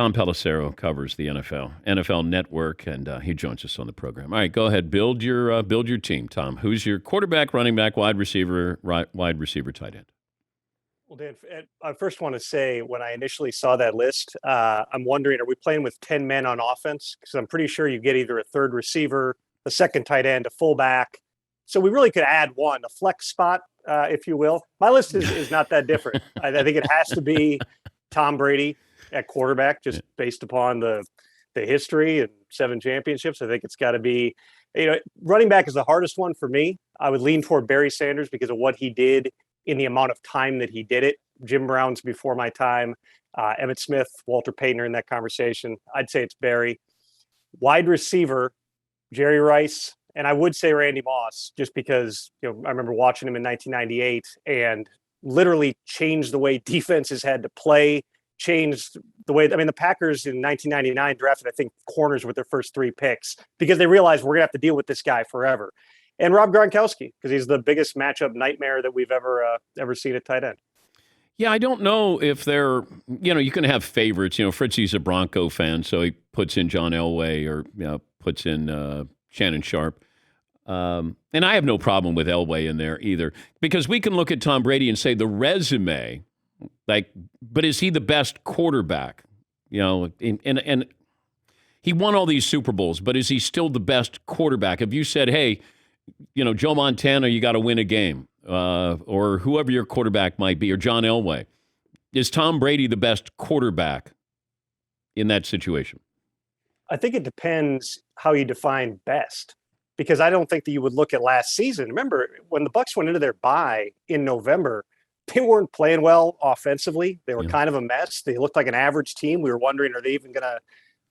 Tom Pelissero covers the NFL Network, and he joins us on the program. All right, go ahead, build your team, Tom. Who's your quarterback, running back, wide receiver, tight end? Well, Dan, I first want to say when I initially saw that list, I'm wondering, are we playing with 10 men on offense? Because I'm pretty sure you get either a third receiver, a second tight end, a fullback. So we really could add one, a flex spot, if you will. My list is not that different. I think it has to be Tom Brady at quarterback, just based upon the history and 7 championships. I think it's got to be, running back is the hardest one for me. I would lean toward Barry Sanders because of what he did in the amount of time that he did it. Jim Brown's before my time. Emmitt Smith, Walter Payton are in that conversation. I'd say it's Barry. Wide receiver, Jerry Rice, and I would say Randy Moss, just because I remember watching him in 1998 and literally changed the way defenses had to play, changed the way. The Packers in 1999 drafted, I think, corners with their first 3 picks because they realized we're going to have to deal with this guy forever. And Rob Gronkowski, because he's the biggest matchup nightmare that we've ever seen at tight end. Yeah, I don't know if they're, you can have favorites. Fritzy's a Bronco fan, so he puts in John Elway or puts in Shannon Sharp. And I have no problem with Elway in there either, because we can look at Tom Brady and say the resume, but is he the best quarterback? And he won all these Super Bowls, but is he still the best quarterback? If you said, hey, Joe Montana, you got to win a game, or whoever your quarterback might be, or John Elway, is Tom Brady the best quarterback in that situation? I think it depends how you define best, because I don't think that you would look at last season. Remember, when the Bucs went into their bye in November, they weren't playing well offensively. They were kind of a mess. They looked like an average team. We were wondering, are they even going to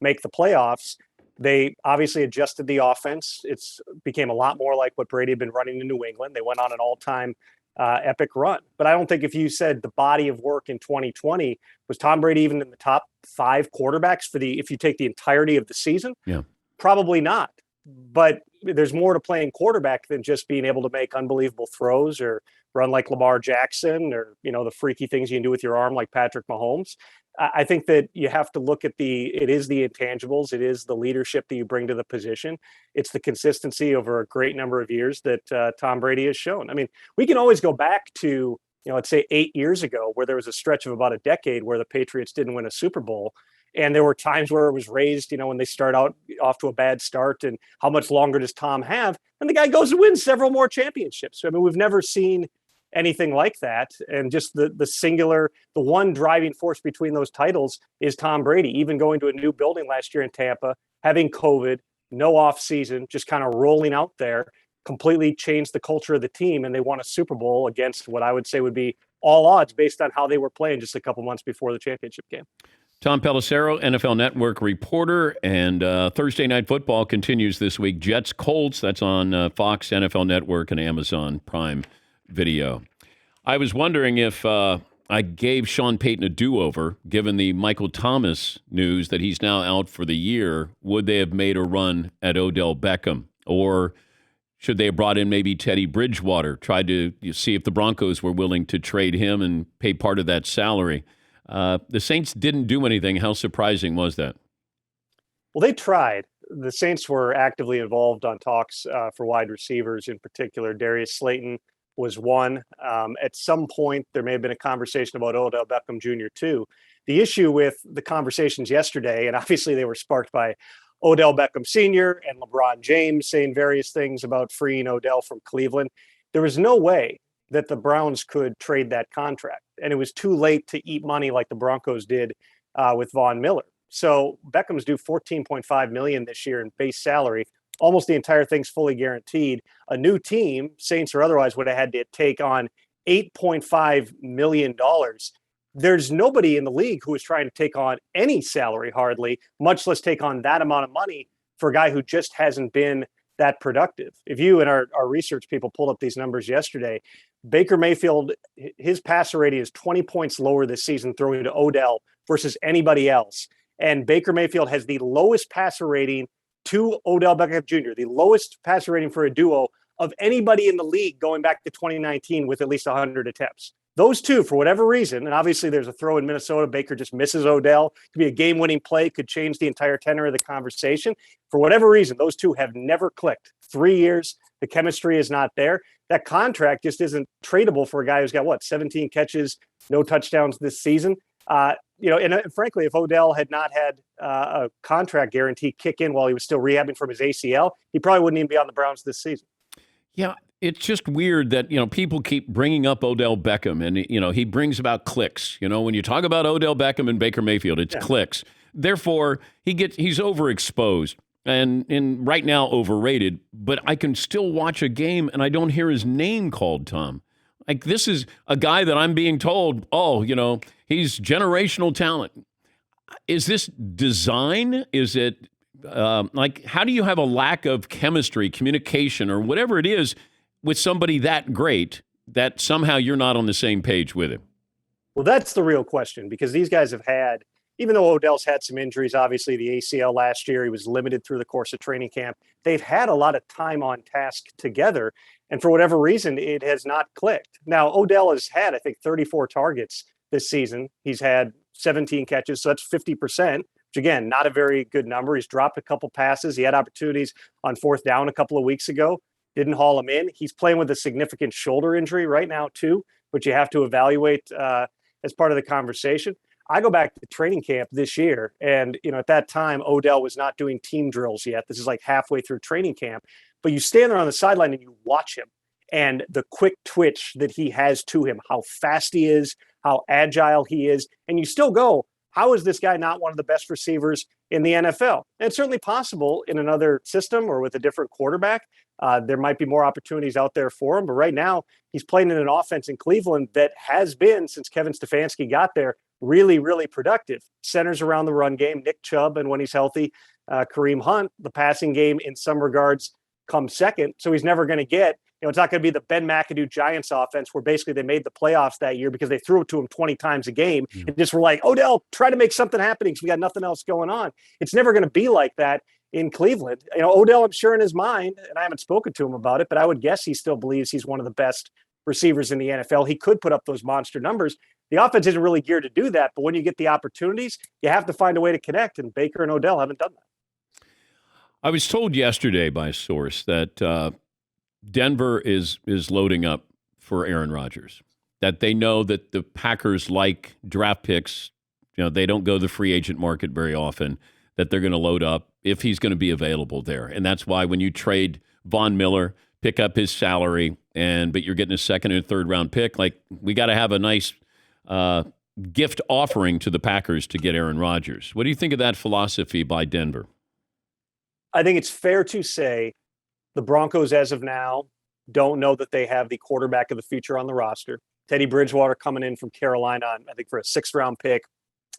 make the playoffs? They obviously adjusted the offense. It became a lot more like what Brady had been running in New England. They went on an all-time epic run. But I don't think if you said the body of work in 2020, was Tom Brady even in the top 5 quarterbacks if you take the entirety of the season? Yeah. Probably not. But there's more to playing quarterback than just being able to make unbelievable throws or run like Lamar Jackson or, the freaky things you can do with your arm like Patrick Mahomes. I think that you have to look at it is the intangibles. It is the leadership that you bring to the position. It's the consistency over a great number of years that Tom Brady has shown. We can always go back to, let's say 8 years ago, where there was a stretch of about a decade where the Patriots didn't win a Super Bowl. And there were times where it was raised, when they start out off to a bad start, and how much longer does Tom have? And the guy goes and wins several more championships. We've never seen anything like that. And just the one driving force between those titles is Tom Brady, even going to a new building last year in Tampa, having COVID, no off season, just kind of rolling out there, completely changed the culture of the team. And they won a Super Bowl against what I would say would be all odds based on how they were playing just a couple months before the championship game. Tom Pelissero, NFL Network reporter, and Thursday Night Football continues this week. Jets Colts, that's on Fox, NFL Network, and Amazon Prime Video. I was wondering if I gave Sean Payton a do-over, given the Michael Thomas news that he's now out for the year. Would they have made a run at Odell Beckham? Or should they have brought in maybe Teddy Bridgewater, tried to see if the Broncos were willing to trade him and pay part of that salary? The Saints didn't do anything. How surprising was that? Well, they tried. The Saints were actively involved on talks for wide receivers, in particular. Darius Slayton was one. At some point, there may have been a conversation about Odell Beckham Jr. too. The issue with the conversations yesterday, and obviously they were sparked by Odell Beckham Sr. and LeBron James saying various things about freeing Odell from Cleveland. There was no way that the Browns could trade that contract. And it was too late to eat money like the Broncos did with Von Miller. So Beckham's due $14.5 million this year in base salary. Almost the entire thing's fully guaranteed. A new team, Saints or otherwise, would have had to take on $8.5 million. There's nobody in the league who is trying to take on any salary hardly, much less take on that amount of money for a guy who just hasn't been that productive. If you and our research people pulled up these numbers yesterday, Baker Mayfield, his passer rating is 20 points lower this season throwing to Odell versus anybody else. And Baker Mayfield has the lowest passer rating to Odell Beckham Jr., the lowest passer rating for a duo of anybody in the league going back to 2019 with at least 100 attempts. Those two, for whatever reason, and obviously there's a throw in Minnesota, Baker just misses Odell. Could be a game-winning play, could change the entire tenor of the conversation. For whatever reason, those two have never clicked. 3 years, the chemistry is not there. That contract just isn't tradable for a guy who's got, 17 catches, no touchdowns this season. And frankly, if Odell had not had a contract guarantee kick in while he was still rehabbing from his ACL, he probably wouldn't even be on the Browns this season. Yeah, it's just weird that, people keep bringing up Odell Beckham and, he brings about clicks. When you talk about Odell Beckham and Baker Mayfield, it's clicks. Therefore, he's overexposed and right now overrated, but I can still watch a game and I don't hear his name called, Tom. Like, this is a guy that I'm being told, he's generational talent. Is this design? Is it how do you have a lack of chemistry, communication, or whatever it is with somebody that great that somehow you're not on the same page with him? Well, that's the real question, because these guys have had, even though Odell's had some injuries, obviously the ACL last year, he was limited through the course of training camp. They've had a lot of time on task together. And for whatever reason, it has not clicked. Now, Odell has had, I think, 34 targets this season. He's had 17 catches, so that's 50%, which, again, not a very good number. He's dropped a couple passes. He had opportunities on fourth down a couple of weeks ago. Didn't haul him in. He's playing with a significant shoulder injury right now, too, which you have to evaluate as part of the conversation. I go back to training camp this year, and at that time, Odell was not doing team drills yet. This is like halfway through training camp. But you stand there on the sideline and you watch him, and the quick twitch that he has to him, how fast he is, how agile he is, and you still go, how is this guy not one of the best receivers in the NFL? And it's certainly possible in another system or with a different quarterback. There might be more opportunities out there for him, but right now he's playing in an offense in Cleveland that has been, since Kevin Stefanski got there, really, really productive. Centers around the run game, Nick Chubb, and when he's healthy, Kareem Hunt. The passing game in some regards comes second, so he's never going to get, it's not going to be the Ben McAdoo Giants offense where basically they made the playoffs that year because they threw it to him 20 times a game and just were like, Odell, try to make something happen because we got nothing else going on. It's never going to be like that in Cleveland. Odell, I'm sure in his mind, and I haven't spoken to him about it, but I would guess he still believes he's one of the best receivers in the NFL. He could put up those monster numbers. The offense isn't really geared to do that, but when you get the opportunities, you have to find a way to connect, and Baker and Odell haven't done that. I was told yesterday by a source that Denver is loading up for Aaron Rodgers, that they know that the Packers like draft picks. They don't go the free agent market very often, that they're going to load up if he's going to be available there. And that's why when you trade Von Miller, pick up his salary, but you're getting a second and third round pick, we got to have a nice gift offering to the Packers to get Aaron Rodgers. What do you think of that philosophy by Denver? I think it's fair to say the Broncos, as of now, don't know that they have the quarterback of the future on the roster. Teddy Bridgewater coming in from Carolina, I think, for a 6th-round pick,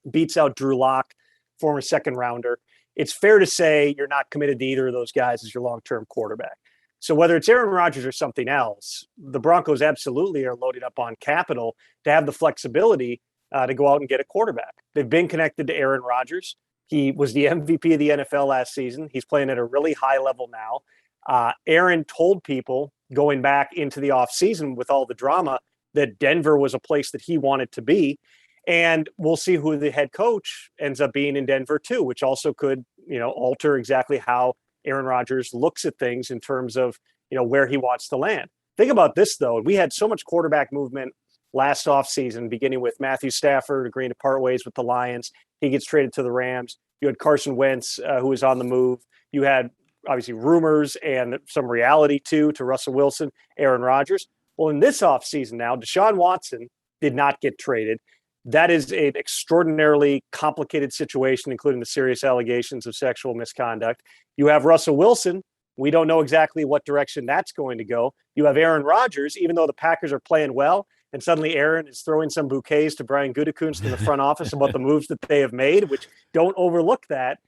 beats out Drew Lock, former second-rounder. It's fair to say you're not committed to either of those guys as your long-term quarterback. So whether it's Aaron Rodgers or something else, the Broncos absolutely are loaded up on capital to have the flexibility to go out and get a quarterback. They've been connected to Aaron Rodgers. He was the MVP of the NFL last season. He's playing at a really high level now. Aaron told people going back into the offseason with all the drama that Denver was a place that he wanted to be. And we'll see who the head coach ends up being in Denver too, which also could, alter exactly how Aaron Rodgers looks at things in terms of, where he wants to land. Think about this, though. We had so much quarterback movement last offseason, beginning with Matthew Stafford agreeing to part ways with the Lions. He gets traded to the Rams. You had Carson Wentz, who was on the move. You had, obviously, rumors and some reality, too, to Russell Wilson, Aaron Rodgers. Well, in this offseason now, Deshaun Watson did not get traded. That is an extraordinarily complicated situation, including the serious allegations of sexual misconduct. You have Russell Wilson. We don't know exactly what direction that's going to go. You have Aaron Rodgers, even though the Packers are playing well, and suddenly Aaron is throwing some bouquets to Brian Gutekunst in the front office about the moves that they have made, which don't overlook that.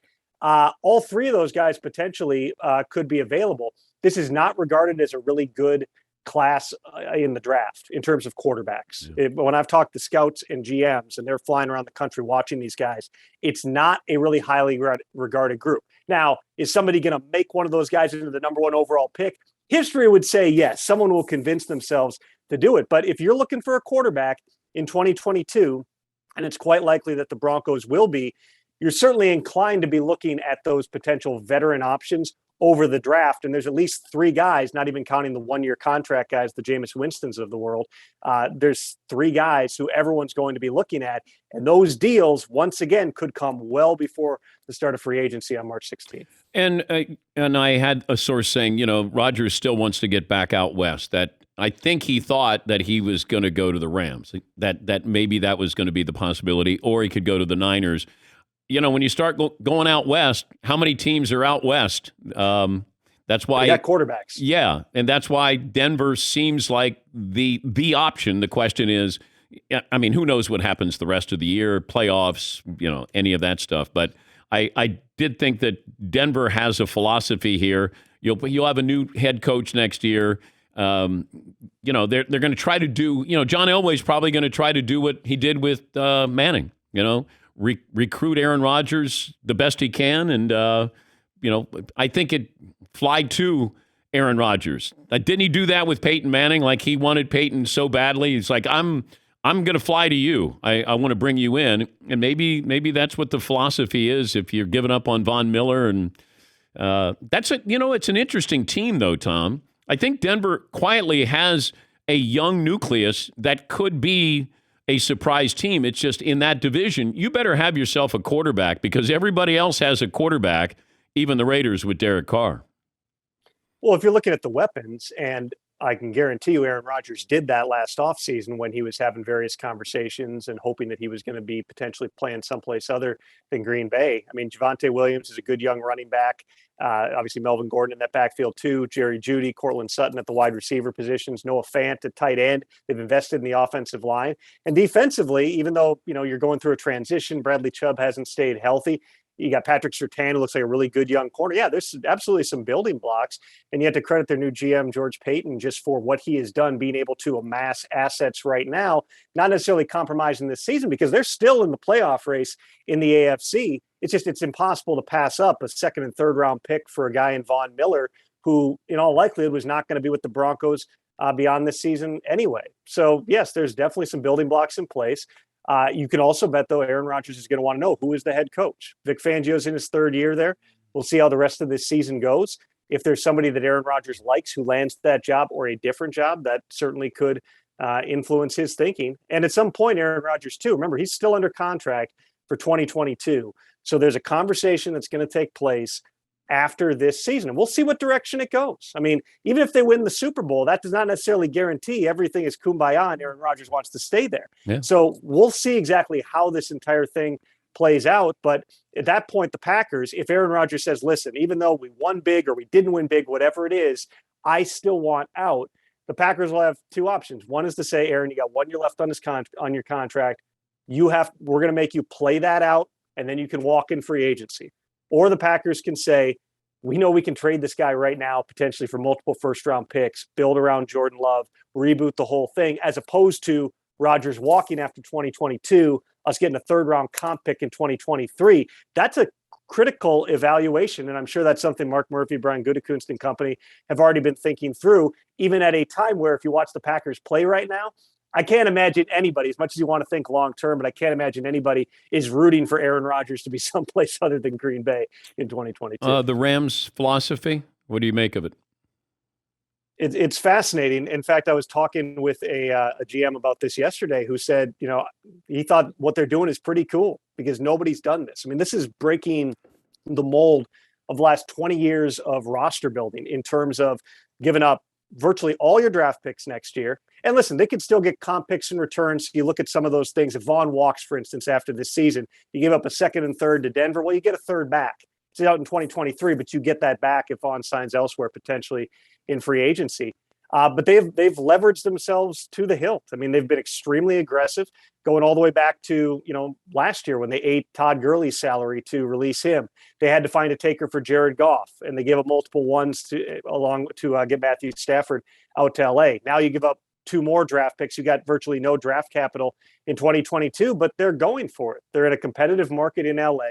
All three of those guys potentially could be available. This is not regarded as a really good class in the draft in terms of quarterbacks. Yeah. When I've talked to scouts and GMs and they're flying around the country watching these guys, it's not a really highly regarded group. Now, is somebody going to make one of those guys into the number 1 overall pick? History would say yes. Someone will convince themselves to do it. But if you're looking for a quarterback in 2022, and it's quite likely that the Broncos will be, you're certainly inclined to be looking at those potential veteran options over the draft. And there's at least three guys, not even counting the one-year contract guys, the Jameis Winstons of the world. There's three guys who everyone's going to be looking at. And those deals, once again, could come well before the start of free agency on March 16th. And I had a source saying, Rodgers still wants to get back out west. That I think he thought that he was going to go to the Rams, that maybe that was going to be the possibility, or he could go to the Niners. When you start going out west, how many teams are out west? That's why you got quarterbacks. Yeah, and that's why Denver seems like the option. The question is, who knows what happens the rest of the year, playoffs, any of that stuff. But I did think that Denver has a philosophy here. You'll have a new head coach next year. They're going to try to do. John Elway's probably going to try to do what he did with Manning. Recruit Aaron Rodgers the best he can, and I think it fly to Aaron Rodgers. Didn't he do that with Peyton Manning? Like he wanted Peyton so badly, he's like, I'm going to fly to you. I want to bring you in, and maybe that's what the philosophy is. If you're giving up on Von Miller, and it's an interesting team though, Tom. I think Denver quietly has a young nucleus that could be a surprise team. It's just in that division, you better have yourself a quarterback because everybody else has a quarterback, even the Raiders with Derek Carr. Well, if you're looking at the weapons, and I can guarantee you Aaron Rodgers did that last offseason when he was having various conversations and hoping that he was going to be potentially playing someplace other than Green Bay. Javonte Williams is a good young running back. Obviously, Melvin Gordon in that backfield too. Jerry Jeudy, Cortland Sutton at the wide receiver positions. Noah Fant at tight end. They've invested in the offensive line. And defensively, even though you're going through a transition, Bradley Chubb hasn't stayed healthy. You got Patrick Surtain, who looks like a really good young corner. Yeah, there's absolutely some building blocks. And you have to credit their new GM, George Payton, just for what he has done, being able to amass assets right now, not necessarily compromising this season because they're still in the playoff race in the AFC. It's impossible to pass up a second and third round pick for a guy in Von Miller, who in all likelihood was not going to be with the Broncos beyond this season anyway. So, yes, there's definitely some building blocks in place. You can also bet, though, Aaron Rodgers is going to want to know who is the head coach. Vic Fangio's in his third year there. We'll see how the rest of this season goes. If there's somebody that Aaron Rodgers likes who lands that job or a different job, that certainly could influence his thinking. And at some point, Aaron Rodgers, too, remember, he's still under contract for 2022. So there's a conversation that's going to take place after this season. And we'll see what direction it goes. Even if they win the Super Bowl, that does not necessarily guarantee everything is kumbaya and Aaron Rodgers wants to stay there. Yeah. So we'll see exactly how this entire thing plays out. But at that point, the Packers, if Aaron Rodgers says, listen, even though we won big or we didn't win big, whatever it is, I still want out, the Packers will have two options. One is to say, Aaron, you got 1 year left on on your contract. We're going to make you play that out, and then you can walk in free agency. Or the Packers can say, we know we can trade this guy right now, potentially for multiple first-round picks, build around Jordan Love, reboot the whole thing, as opposed to Rodgers walking after 2022, us getting a third-round comp pick in 2023. That's a critical evaluation, and I'm sure that's something Mark Murphy, Brian Gutekunst and company have already been thinking through, even at a time where if you watch the Packers play right now, I can't imagine anybody, as much as you want to think long-term, but I can't imagine anybody is rooting for Aaron Rodgers to be someplace other than Green Bay in 2022. The Rams' philosophy, what do you make of it? It's fascinating. In fact, I was talking with a GM about this yesterday who said, he thought what they're doing is pretty cool because nobody's done this. This is breaking the mold of the last 20 years of roster building in terms of giving up virtually all your draft picks next year. And listen, they could still get comp picks in returns. You look at some of those things. If Vaughn walks, for instance, after this season, you give up a second and third to Denver. Well, you get a third back. It's out in 2023, but you get that back if Vaughn signs elsewhere, potentially in free agency. But they've leveraged themselves to the hilt. They've been extremely aggressive, going all the way back to last year when they ate Todd Gurley's salary to release him. They had to find a taker for Jared Goff, and they gave up multiple ones to get Matthew Stafford out to LA. Now you give up 2 more draft picks. You got virtually no draft capital in 2022, but they're going for it. They're in a competitive market in LA.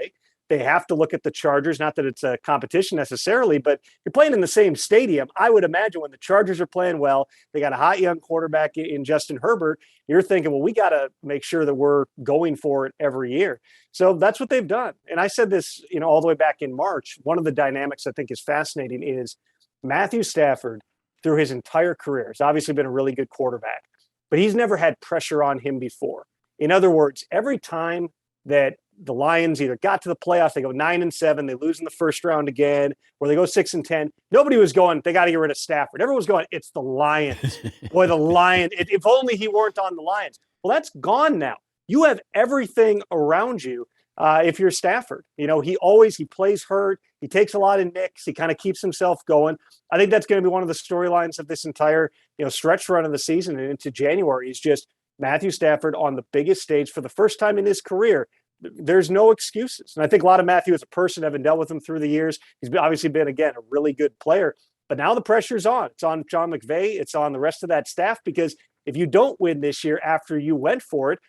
They have to look at the Chargers. Not that it's a competition necessarily, but you're playing in the same stadium. I would imagine when the Chargers are playing well, they got a hot young quarterback in Justin Herbert. You're thinking, well, we got to make sure that we're going for it every year. So that's what they've done. And I said this, all the way back in March. One of the dynamics I think is fascinating is Matthew Stafford, through his entire career, has obviously been a really good quarterback, but he's never had pressure on him before. In other words, every time that the Lions either got to the playoffs, they go 9-7, they lose in the first round again, or they go 6-10. Nobody was going, they got to get rid of Stafford. Everyone was going, it's the Lions. Boy, the Lions. If only he weren't on the Lions. Well, that's gone now. You have everything around you. If you're Stafford, he plays hurt. He takes a lot of nicks. He kind of keeps himself going. I think that's going to be one of the storylines of this entire, stretch run of the season and into January is just Matthew Stafford on the biggest stage for the first time in his career. There's no excuses. And I think a lot of Matthew as a person, having dealt with him through the years, he's obviously been, again, a really good player. But now the pressure's on. It's on John McVay. It's on the rest of that staff, because if you don't win this year after you went for it,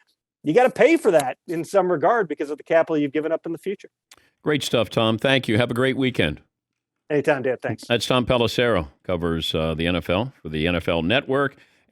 you got to pay for that in some regard because of the capital you've given up in the future. Great stuff, Tom. Thank you. Have a great weekend. Anytime, Dan. Thanks. That's Tom Pelissero, covers the NFL for the NFL Network.